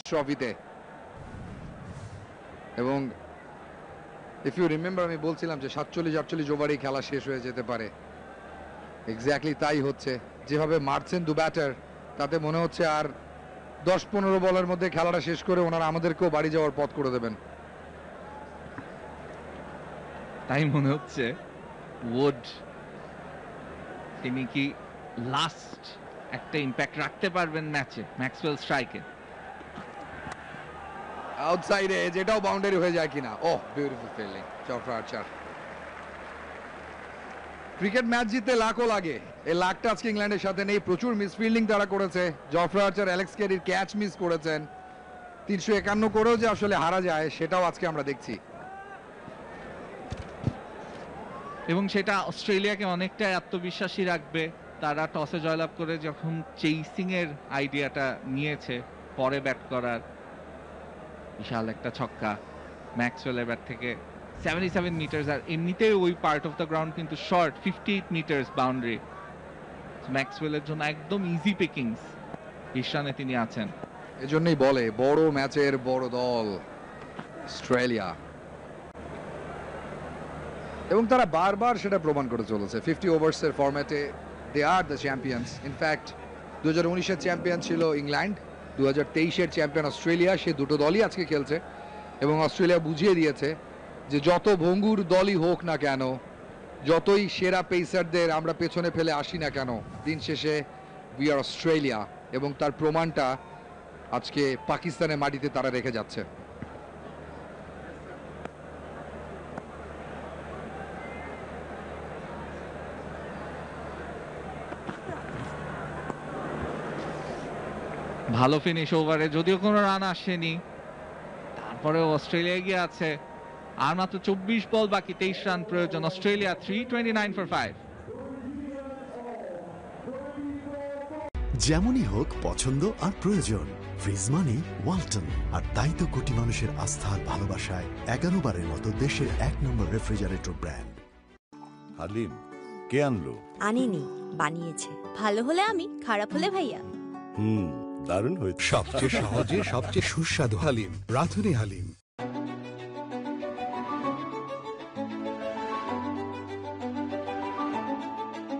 ট্রফিতে। এবং if you remember আমি বলছিলাম যে 47-48 ওভারেই খেলা শেষ হয়ে যেতে পারে, এক্স্যাক্টলি তাই হচ্ছে। যেভাবে মারছেন দু ব্যাটার, তাতে মনে হচ্ছে আর 10-15 বলের মধ্যে খেলাটা শেষ করে ওনারা আমাদেরকেও বাড়ি যাওয়ার পথ করে দেবেন। তাই মনে হচ্ছে। উড তিনি কি লাস্ট একটা ইম্প্যাক্ট রাখতে পারবেন ম্যাচে ম্যাক্সওয়েল স্ট্রাইকে? আউটসাইডে, যেটাও বাউন্ডারি হয়ে যায় কিনা। Oh, beautiful fielding Jofra Archer. Cricket match জিততে লাখও লাগে, এই লাখটা আজকে ইংল্যান্ডের সাথে নেই। প্রচুর মিসফিল্ডিং তারা করেছে। জফরা আর্চার অ্যালেক্স ক্যারির ক্যাচ মিস করেছেন। 351 করেও যে আসলে হারা যায় সেটাও আজকে আমরা দেখছি। এবং সেটা অস্ট্রেলিয়াকে অনেকটা আত্মবিশ্বাসী রাখবে। তারা টসে জয়লাভ করে যখন চেইসিং এর আইডিয়াটা নিয়েছে পরে ব্যাট করার। বিশাল একটা ছক্কা ম্যাক্সওয়েলের ব্যাট থেকে, 77 মিটার, আর এমনিতে ওই পার্ট অফ দ্য গ্রাউন্ড কিন্তু শর্ট, 58 মিটার্স বাউন্ডারি। ম্যাক্সওয়েলের জন্য একদম ইজি পিকিংস। 20 রানে তিনি আছেন। এজন্যই বলে বড় ম্যাচের বড় দল অস্ট্রেলিয়া, এবং তারা বারবার সেটা প্রমাণ করে চলেছে। 50 ওভার্সের ফরম্যাটে they are the champions. In fact 2019-এর চ্যাম্পিয়ন ছিল ইংল্যান্ড, 2023-এর চ্যাম্পিয়ন অস্ট্রেলিয়া। সে দুটো দলই আজকে খেলছে এবং অস্ট্রেলিয়া বুঝিয়ে দিয়েছে যে যত ভঙ্গুর দলই হোক না কেন, যতই সেরা পেসারদের আমরা পেছনে ফেলে আসি না কেন, দিন শেষে উই আর অস্ট্রেলিয়া। এবং তার প্রমাণটা আজকে পাকিস্তানের মাটিতে তারা রেখে যাচ্ছে। ভালো ফিনিশ ওভারে, যদিও কোনো রান আসেনি, তারপরে অস্ট্রেলিয়া এগিয়ে আছে। আর মাত্র 24 বল বাকি, 23 রান প্রয়োজন। Australia 329 for 5। যেমনই হোক পছন্দ আর প্রয়োজন, ফ্রিজ মানে ওয়ালটন। আর তাই তো কোটি মানুষের আস্থা আর ভালোবাসায় 11 বারের মতো দেশের 1 নম্বর রেফ্রিজারেটর ব্র্যান্ড। হালিম কে আনলো? আনিনি, বানিয়েছে। ভালো হলে আমি, খারাপ হলে ভাইয়া। দারুণ হয়েছে। সবচেয়ে সহজে সবচেয়ে সুস্বাদু হালিম, রাঁধুনি Halim.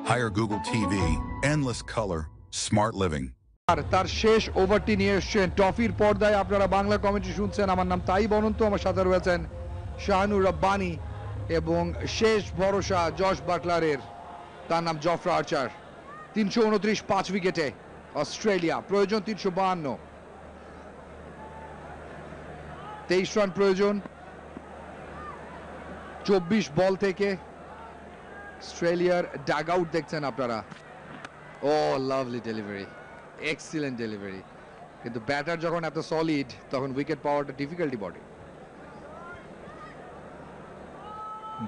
Hire Google TV, endless color, smart living. আর তার শেষ ওভারটি নিয়ে এসছেন ট্রফির পর্দায়। আপনারা বাংলা কমেন্ট্রি শুনছেন। আমার নাম তাই বনন্ত, আমার সাথে রয়েছেন শাহানুর রব্বানী এবং শেষ ভরসা জশ বাটলারের, তার নাম জফরা আর্চার। 329, 5 উইকেটে অস্ট্রেলিয়া। প্রয়োজন 352, 23 রান প্রয়োজন 24 বল থেকে। অস্ট্রেলিয়ার ডাগ আউট দেখছেন আপনারা। ও লাভলি ডেলিভারি, এক্সিলেন্ট ডেলিভারি। কিন্তু ব্যাটার যখন এত সলিড তখন উইকেট পাওয়াটা ডিফিকাল্টি বটে।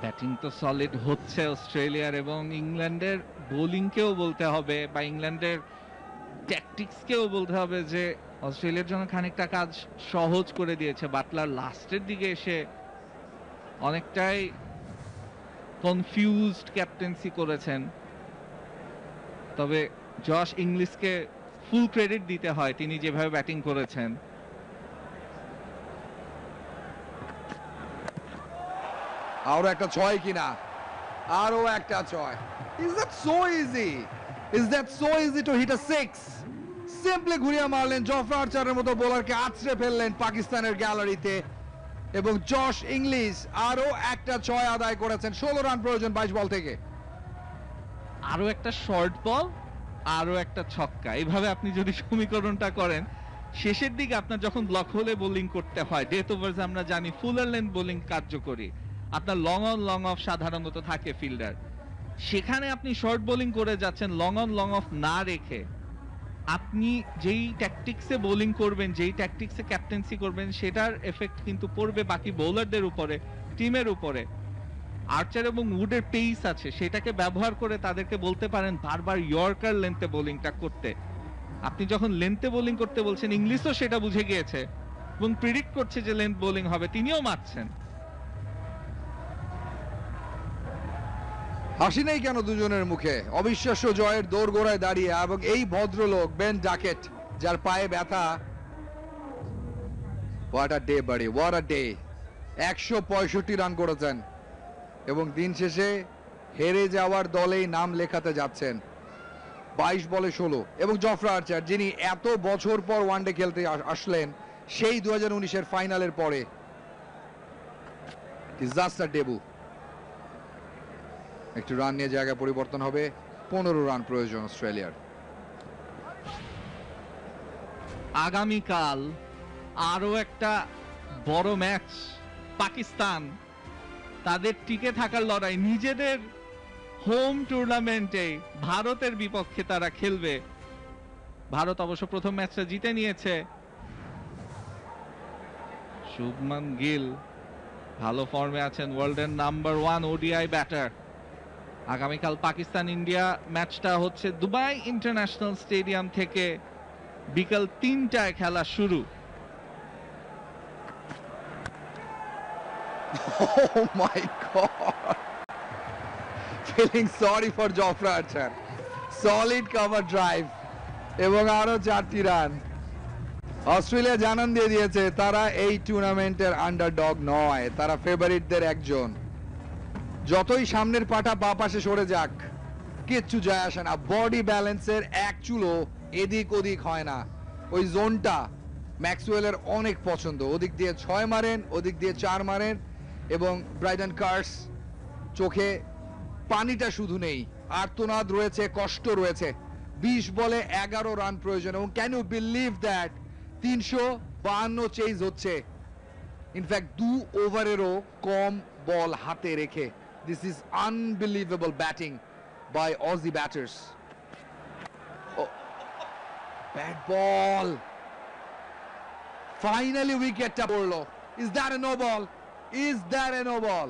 ব্যাটিং তো সলিড হচ্ছে অস্ট্রেলিয়ার, এবং ইংল্যান্ডের বোলিংকেও বলতে হবে বা ইংল্যান্ডের ট্যাকটিক্সকেও বলতে হবে যে অস্ট্রেলিয়ার জন্য খানিকটা কাজ সহজ করে দিয়েছে। বাটলার লাস্টের দিকে এসে অনেকটাই কনফিউজড ক্যাপ্টেন্সি করেছেন। তবে জশ ইংলিশকে ফুল ক্রেডিট দিতে হয়, তিনি যেভাবে ব্যাটিং করেছেন। আরো একটা ছয় কিনা, আরো একটা ছয়। Is that so easy? Is that so easy to hit a six? Simply ঘুরিয়ে মারলেন, জফরা আর্চারের মতো বোলারকে আছড়ে ফেললেন পাকিস্তানের গ্যালারিতে, এবং জশ ইংলিশ আরো একটা ছয় আদায় করেছেন। 16 রান প্রয়োজন 22 বল থেকে। আরো একটা শর্ট বল, আরো একটা ছক্কা। এইভাবে আপনি যদি সমীকরণটা করেন, শেষের দিকে আপনার যখন ব্লক হলে বোলিং করতে হয়, ডেথ ওভার্স আমরা জানি ফুলার লেন্থ বোলিং কার্যকরী, আপনার লং অন লং অফ সাধারণত থাকে ফিল্ডার, সেখানে আপনি শর্ট বোলিং করে যাচ্ছেন লং অন লং অফ না রেখে। আপনি যেই ট্যাকটিক্সে বোলিং করবেন, যেই ট্যাকটিক্সে ক্যাপ্টেন্সি করবেন, সেটার এফেক্ট কিন্তু পড়বে বাকি বোলারদের উপরে, টিমের উপরে। আর্চার এবং উডের পেস আছে, সেটাকে ব্যবহার করে তাদেরকে বলতে পারেন বারবার ইয়র্কার লেন্থে বোলিংটা করতে। আপনি যখন লেন্থে বোলিং করতে বলছেন, ইংলিশও সেটা বুঝে গিয়েছে এবং প্রিডিক্ট করছে যে লেন্থ বোলিং হবে, তিনিও মারছেন। হাসি নেই কেন দুজনের মুখে? অবিশ্বাস্য জয়ের দোরগোড়ায় দাঁড়িয়ে, এবং এই ভদ্রলোক বেন ডাকেট, যার পায়ে ব্যথা হোয়াট আ ডে বাড়ি, হোয়াট আ ডে। 165 রান করেছেন এবং দিন শেষে হেরে যাওয়ার দলেই নাম লেখাতে যাচ্ছেন। 22 বলে 16 এবং জফরা আর্চার যিনি এত বছর পর ওয়ানডে খেলতে আসলেন সেই 2019-এর ফাইনালের পরে, ডিজাস্টার ডেবু। একটু রান নিয়ে জায়গা পরিবর্তন হবে, 15 রান প্রয়োজন অস্ট্রেলিয়ার। আগামীকাল আরো একটা বড় ম্যাচ, পাকিস্তান তাদের টিকে থাকার লড়াই, নিজেদের হোম টুর্নামেন্টে ভারতের বিপক্ষে তারা খেলবে। ভারত অবশ্য প্রথম ম্যাচটা জিতে নিয়েছে। শুভমান গিল ভালো ফর্মে আছেন, ওয়ার্ল্ডের নাম্বার 1 ওডিআই ব্যাটার। আগামীকাল পাকিস্তান ইন্ডিয়া ম্যাচটা হচ্ছে দুবাই ইন্টারন্যাশনাল স্টেডিয়াম থেকে বিকাল 3টায় খেলা শুরু। Oh my God! Feeling sorry for Jofra Archer. Solid cover drive এবং আরো 4টি রান। অস্ট্রেলিয়া জানান দিয়ে দিয়েছে তারা এই টুর্নামেন্টের আন্ডারডগ নয়, তারা ফেভারিটদের একজন। যতই সামনের পাটা বা পাশে সরে যাক কিচ্ছু যায় আসে না, বডি ব্যালেন্সের এক চুলো এদিক ওদিক হয় না। ওই জোনটা ম্যাক্সওয়েলের অনেক পছন্দ, ওদিক দিয়ে 6 মারেন, ওদিক দিয়ে 4 মারেন এবং ব্রাইডন কার্স চোখে পানিটা শুধু নেই, আর্তনাদ রয়েছে, কষ্ট রয়েছে। 20 বলে 11 রান প্রয়োজন এবং can you believe that 352 chase হচ্ছে, ইনফ্যাক্ট 2 ওভারেরও কম বল হাতে রেখে। This is unbelievable batting by Aussie batters. Bat ball, finally উইকেটটা পড়লো। Is that a no ball? Is that a no ball?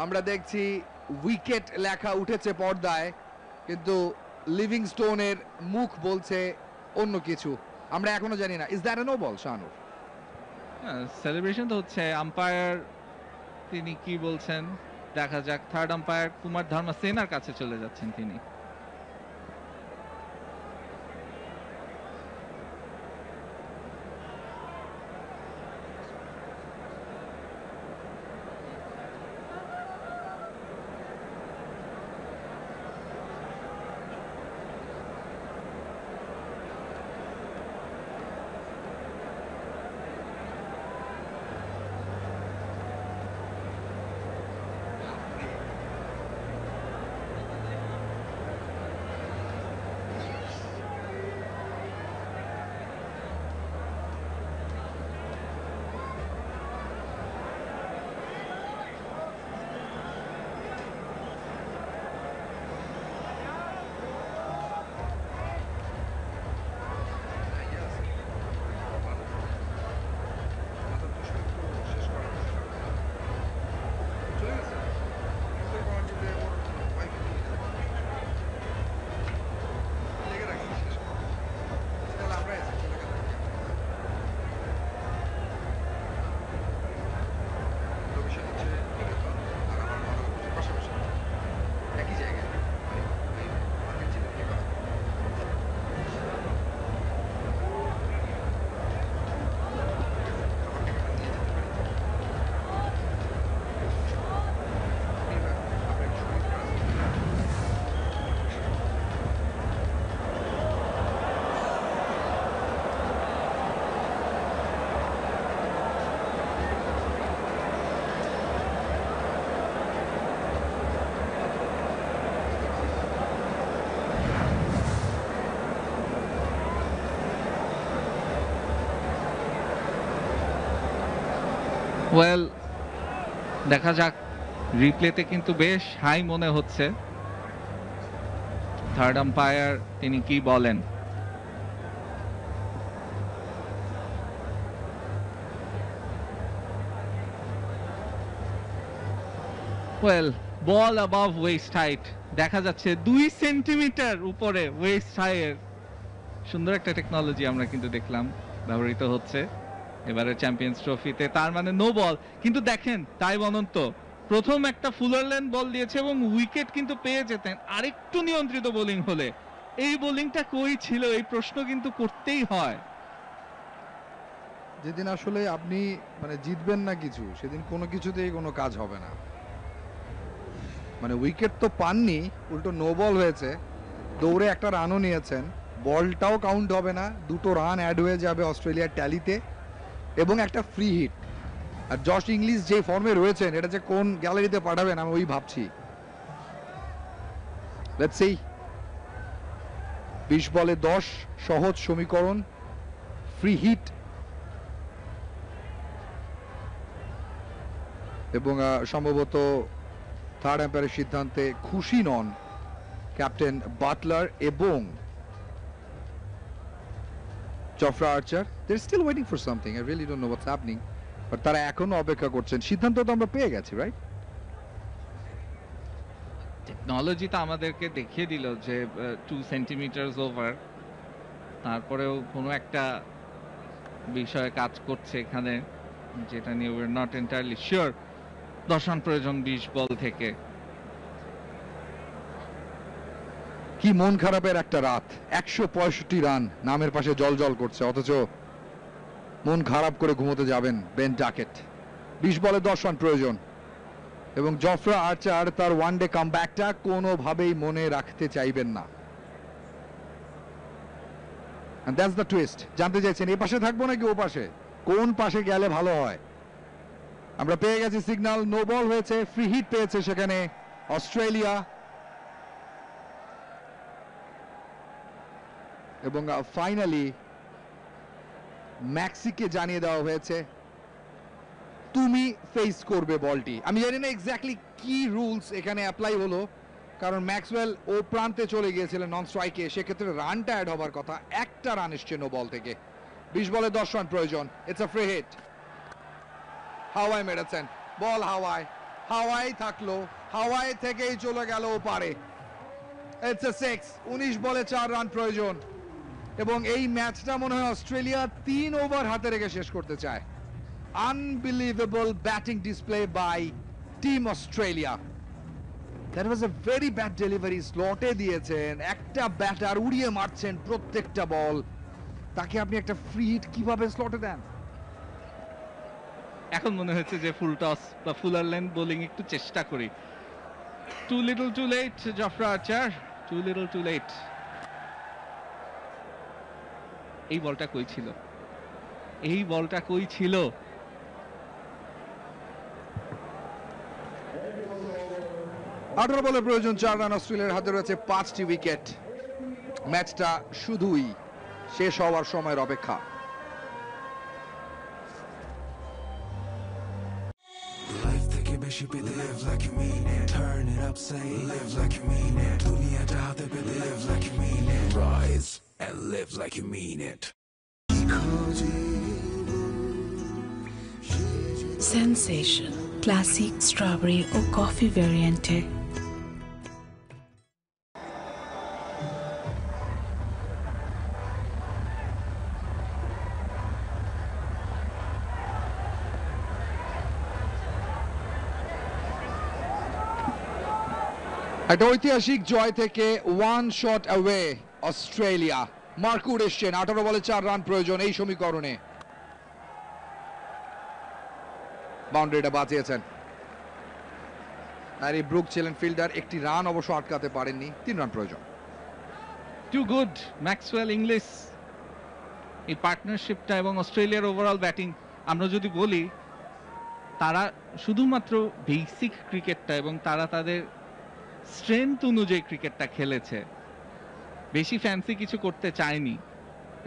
আমরা দেখছি উইকেট লেখা উঠেছে পর্দায়, কিন্তু লিভিংস্টোনের মুখ বলছে অন্য কিছু। আমরা এখনো জানি না is that a no ball. Shahanur, celebration তো হচ্ছে, আম্পায়ার তিনি কি বলছেন দেখা যাক। থার্ড আম্পায়ার কুমার ধর্মা সেনার কাছে চলে যাচ্ছেন তিনি। ওয়েল, দেখা যাক। রিপ্লেতে কিন্তু বেশ হাই মনে হচ্ছে। থার্ড আম্পায়ার তিনি কি বলেন। ওয়েল, বল অ্যাবাভ ওয়েস্ট হাইট, দেখা যাচ্ছে 2 সেন্টিমিটার উপরে ওয়েস্ট হাইয়ের সুন্দর একটা টেকনোলজি আমরা কিন্তু দেখলাম ব্যবহৃত হচ্ছে এবারে চ্যাম্পিয়ন্স ট্রফিতে। তার মানে নো বল, কিন্তু দেখেন তাই অনন্ত প্রথম একটা ফুলারল্যান্ড বল দিয়েছে এবং উইকেট কিন্তু পেয়ে যেতেন আরেকটু নিয়ন্ত্রিত বোলিং হলে। এই বোলিংটা কই ছিল, এই প্রশ্ন কিন্তু করতেই হয়। যেদিন আসলে আপনি মানে জিতবেন না কিছু, সেদিন কোনো কিছুতেই কোনো কাজ হবে না। মানে উইকেট তো পাননি, উল্টো নো বল হয়েছে, দৌড়ে একটা রানও নিয়েছেন, বলটাও কাউন্ট হবে না, 2টো রান অ্যাড হয়ে যাবে অস্ট্রেলিয়ার ট্যালিতে এবং একটা ফ্রি হিট। আর জশ ইংলিশ যে ফর্মে রয়েছেন, এটা যে কোন গ্যালারিতে পাঠাবেন আমি ওই ভাবছি। Let's see. 20 বলে 10, সহজ সমীকরণ, ফ্রি হিট এবং সম্ভবত থার্ড এম্পায়ারের সিদ্ধান্তে খুশি নন ক্যাপ্টেন বাটলার এবং Jofra Archer. They are still waiting for something, I really don't know what's happening, but তারা এখনো অপেক্ষা করছেন। সিদ্ধান্ত তো আমরা পেয়ে গেছি, রাইট? টেকনোলজি তো আমাদেরকে দেখিয়ে দিল যে 2 সেন্টিমিটার ওভার, তারপরেও কোনো একটা বিষয়ে কাজ করছে এখানে, যেটা নিয়ে we are not entirely sure. 10 run প্রয়োজন 20 বল থেকে। কি মন খারাপের একটা রাত, 165 রান নামের পাশে জল জল করছে, অথচ মন খারাপ করে ঘুমোতে যাবেন বেন ডাকেট। 20 বলে 10 রান প্রয়োজন এবং জফরা আর্চার তার ওয়ানডে কামব্যাকটা কোনোভাবেই মনে রাখতে চাইবেন না। And that's the twist. জানতে চাইছেন এই পাশে থাকবো নাকি ও পাশে, কোন পাশে গেলে ভালো হয়? আমরা পেয়ে গেছি সিগন্যাল, নো বল হয়েছে, ফ্রি হিট পেয়েছে সেখানে অস্ট্রেলিয়া এবং ফাইনালি ম্যাক্সিকে জানিয়ে দেওয়া হয়েছে তুমি ফেস করবে বলটি। আমি জানি না এক্স্যাক্টলি কি রুলস এখানে অ্যাপ্লাই হলো, কারণ ম্যাক্সওয়েল ও প্রান্তে চলে গিয়েছিলেন নন স্ট্রাইকে, সেক্ষেত্রে রানটা অ্যাড হবার কথা, একটা রান এসছে নো বল থেকে। 20 বলে 10 রান প্রয়োজন, ইটস আ ফ্রি হিট। হাওয়ায় মেরেছেন, বল হাওয়ায়, হাওয়ায় থাকলো, হাওয়ায় থেকেই চলে গেল ও পারে। It's a 6। 19 বলে 4 রান প্রয়োজন এবং এই ম্যাচটা মনে হয় অস্ট্রেলিয়া 3 ওভার হাতে রেখে শেষ করতে চায়। Unbelievable batting display by team Australia. That was a very bad delivery, স্লটে দিয়েছেন, একটা ব্যাটার উড়িয়ে মারছেন প্রত্যেকটা বল, তাকে আপনি একটা ফ্রি হিট কিভাবে স্লটে দেন? এখন মনে হচ্ছে যে ফুল টস বা ফুলার লেন্থ বোলিং একটু চেষ্টা করি। Too little too late Jofra Archer, too little too late. এই বলটা কই ছিল, এই বলটা কই ছিল? আঠারো বলে প্রয়োজন 4 রান, অস্ট্রেলিয়ার হাতে রয়েছে 5টি উইকেট। ম্যাচটা শুধুই শেষ হওয়ার সময়ের অপেক্ষা। Life থেকে বেশি পেতে live like you mean it, turn it up, say live like you mean it, দুনিয়াটা হাতে পেতে live like you mean it, rise and live like you mean it. Sensation classic strawberry ও কফি ভ্যারিয়েন্টে। একটা ঐতিহাসিক জয় থেকে 1 শট অ্যাওয়ে অস্ট্রেলিয়া। মার্কুড এসছেন, 18 বলে 4 রান প্রয়োজন এই সমীকরণে। বাউন্ডারিটা বাঁচিয়েছেন আর এই ব্রুক ছিলেন ফিল্ডার, একটি রান অবশ্য আটকাতে পারেননি। 3 রান প্রয়োজন। টু গুড ম্যাক্সওয়েল ইংলিশ, এই পার্টনারশিপটা এবং অস্ট্রেলিয়ার ওভারঅল ব্যাটিং, আমরা যদি বলি তারা শুধুমাত্র বেসিক ক্রিকেটটা এবং তারা তাদের স্ট্রেংথ অনুযায়ী ক্রিকেটটা খেলেছে, বেশি ফ্যান্সি কিছু করতে চায়নি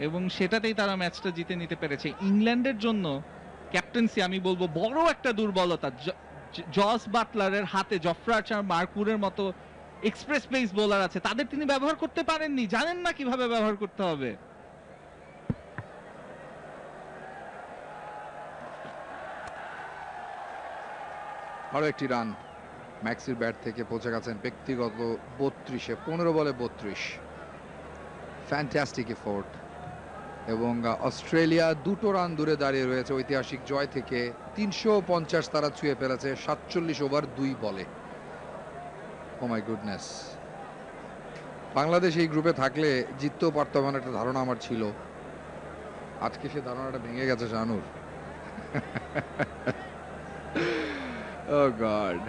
এবং সেটাতেই তারা ম্যাচটা জিতে নিতে পেরেছে। ইংল্যান্ডের জন্য ক্যাপ্টেন্সি আমি বলবো বড় একটা দুর্বলতা। জস বাটলারের হাতে জফরা আর্চার, মার্কুরের মতো এক্সপ্রেস পেস বোলার আছে, তাদের তিনি ব্যবহার করতে পারেননি, জানেন না কিভাবে ব্যবহার করতে হবে। আরো একটি রান ম্যাক্সির ব্যাট থেকে পৌঁছে গেছেন ব্যক্তিগত 32-এ। 15 বলে 32, ফ্যান্টাস্টিক এফোর্ট এবং অস্ট্রেলিয়া 2টো রান দূরে দাঁড়িয়ে রয়েছে ঐতিহাসিক জয় থেকে। 350 তারা ছুঁয়ে ফেলেছে 47 ওভার 2 বলে। ও মাই গুডনেস, বাংলাদেশ এই গ্রুপে থাকলে জিততেও পারতো এমন একটা ধারণা আমার ছিল, আজকে সে ধারণাটা ভেঙে গেছে শানুর। Oh God.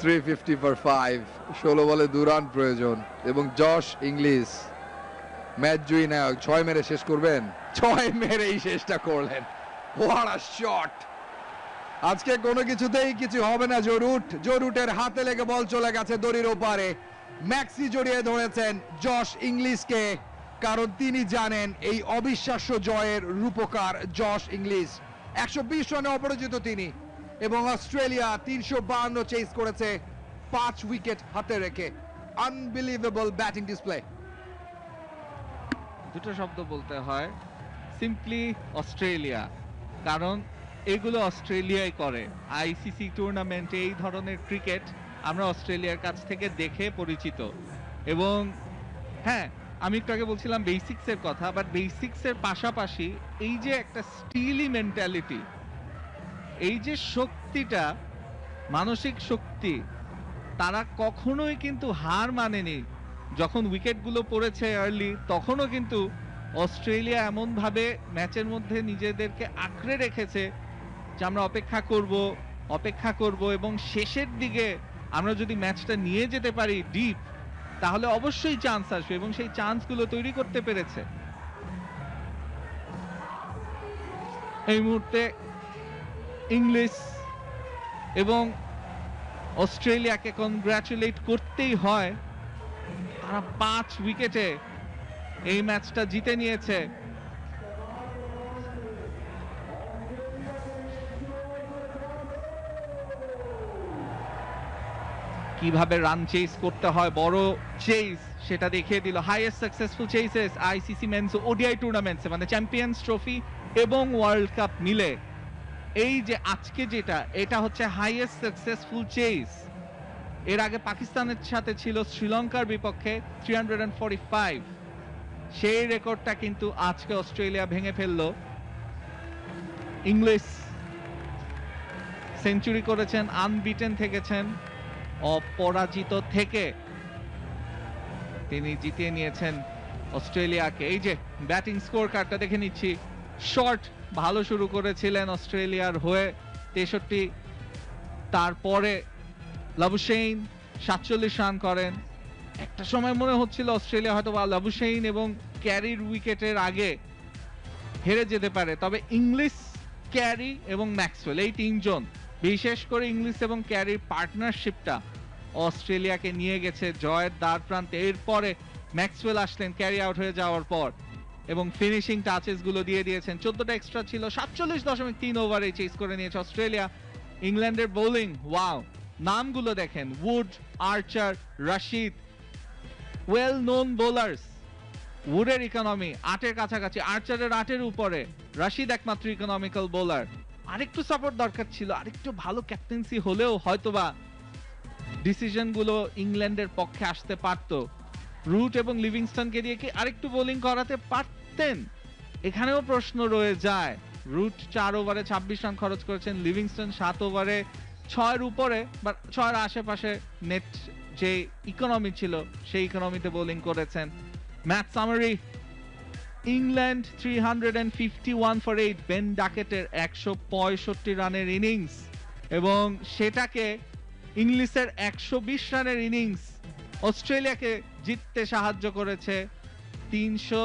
350 for 5, 16 বলে 2 রান প্রয়োজন এবং জশ ইংলিশ ম্যাচ জয়ী নায়ক। 6 মেরে শেষ করবেন, 6 মেরেই শেষটা করলেন। What a shot! আজকে কোনো কিছুতেই কিছু হবে না জরুটের হাতে লেগে বল চলে গেছে দড়ির ওপারে। ম্যাক্সি জড়িয়ে ধরেছেন জশ ইংলিশকে, কারণ তিনি জানেন এই অবিশ্বাস্য জয়ের রূপকার জশ ইংলিশ। 120 রানে অপরাজিত তিনি, এবং অস্ট্রেলিয়া 352 চেস করেছে 5 উইকেট হাতে রেখে। Unbelievable batting display. দুটো শব্দ বলতে হয়, সিম্পলি অস্ট্রেলিয়া, কারণ এগুলো অস্ট্রেলিয়াই করে। আইসিসি টুর্নামেন্টে এই ধরনের ক্রিকেট আমরা অস্ট্রেলিয়ার কাছ থেকে দেখে পরিচিত। এবং হ্যাঁ, আমি একটু আগে বলছিলাম বেসিক্সের কথা, বাট বেসিক্সের পাশাপাশি এই যে একটা স্টিলি মেন্টালিটি, এই যে শক্তিটা, মানসিক শক্তি, তারা কখনোই কিন্তু হার মানেনি। যখন উইকেটগুলো পড়েছে আর্লি, তখনও কিন্তু অস্ট্রেলিয়া এমনভাবে ম্যাচের মধ্যে নিজেদেরকে আঁকড়ে রেখেছে যে আমরা অপেক্ষা করব এবং শেষের দিকে আমরা যদি ম্যাচটা নিয়ে যেতে পারি ডিপ, তাহলে অবশ্যই চান্স আসবে, এবং সেই চান্সগুলো তৈরি করতে পেরেছে। এই মুহূর্তে ইংলিশ এবং অস্ট্রেলিয়াকে কনগ্রাচুলেট করতেই হয়, তারা 5 উইকেটে এই ম্যাচটা জিতে নিয়েছে। কিভাবে রান চেস করতে হয়, বড় চেস, সেটা দেখিয়ে দিল। Highest successful chases ICC men's ODI টুর্নামেন্টসে, মানে চ্যাম্পিয়ন্স ট্রফি এবং ওয়ার্ল্ড কাপ মিলে। এই যে আজকে যেটা, এটা হচ্ছে হাইয়েস্ট সাকসেসফুল চেস। এর আগে পাকিস্তানের সাথে ছিল শ্রীলঙ্কার বিপক্ষে 345, সেই রেকর্ডটা কিন্তু আজকে অস্ট্রেলিয়া ভেঙে ফেললো। ইংলিশ সেঞ্চুরি করেছেন, আনবিটেন থেকেছেন, অপরাজিত থেকে তিনি জিতিয়ে নিয়েছেন অস্ট্রেলিয়াকে। এই যে ব্যাটিং স্কোর কার্ডটা দেখে নিচ্ছি। শর্ট ভালো শুরু করেছিলেন অস্ট্রেলিয়ার হয়ে 63, তারপরে লাবুশেইন 47 রান করেন। একটা সময় মনে হচ্ছিল অস্ট্রেলিয়া হয়তো লাবুশেইন এবং ক্যারির উইকেটের আগে হেরে যেতে পারে, তবে ইংলিশ, ক্যারি এবং ম্যাক্সওয়েল, এই তিনজন, বিশেষ করে ইংলিশ এবং ক্যারির পার্টনারশিপটা অস্ট্রেলিয়াকে নিয়ে গেছে জয়ের দ্বার প্রান্তে। এরপরে ম্যাক্সওয়েল আসলেন ক্যারি আউট হয়ে যাওয়ার পর এবং ফিনিশিং টাচেস গুলো দিয়ে দিয়েছেন। 14টা এক্সট্রা ছিল, 47.3 ওভারে চেস করে নিয়েছে অস্ট্রেলিয়া। ইংল্যান্ডের বোলিং, ওয়াও, নামগুলো দেখেন, Wood, Archer, Rashid, well known bowlers. উডের ইকোনমি 8-এর কাছাকাছি, আর্চারের 8-এর উপরে, রাশিদ একমাত্র ইকোনমিক্যাল বোলার। আরেকটু সাপোর্ট দরকার ছিল, আরেকটু ভালো ক্যাপ্টেন্সি হলেও হয়তোবা ডিসিশন গুলো ইংল্যান্ডের পক্ষে আসতে পারত। রুট এবং লিভিংস্টনকে দিয়ে কি আরেকটু বোলিং করাতে পারতেন? এখানেও প্রশ্ন রয়ে যায়। রুট 4 ওভারে 26 রান খরচ করেছেন, লিভিংস্টন 7 ওভারে 6-এর উপরে বা 6-এর আশেপাশে নেট যে ইকোনমি ছিল সেই ইকোনমিতে বোলিং করেছেন। Match summary, England 351 for 8, Ben ডাকেটের 165 রানের ইনিংস, এবং সেটাকে ইংলিশের 120 রানের ইনিংস অস্ট্রেলিয়াকে জিততে সাহায্য করেছে। 300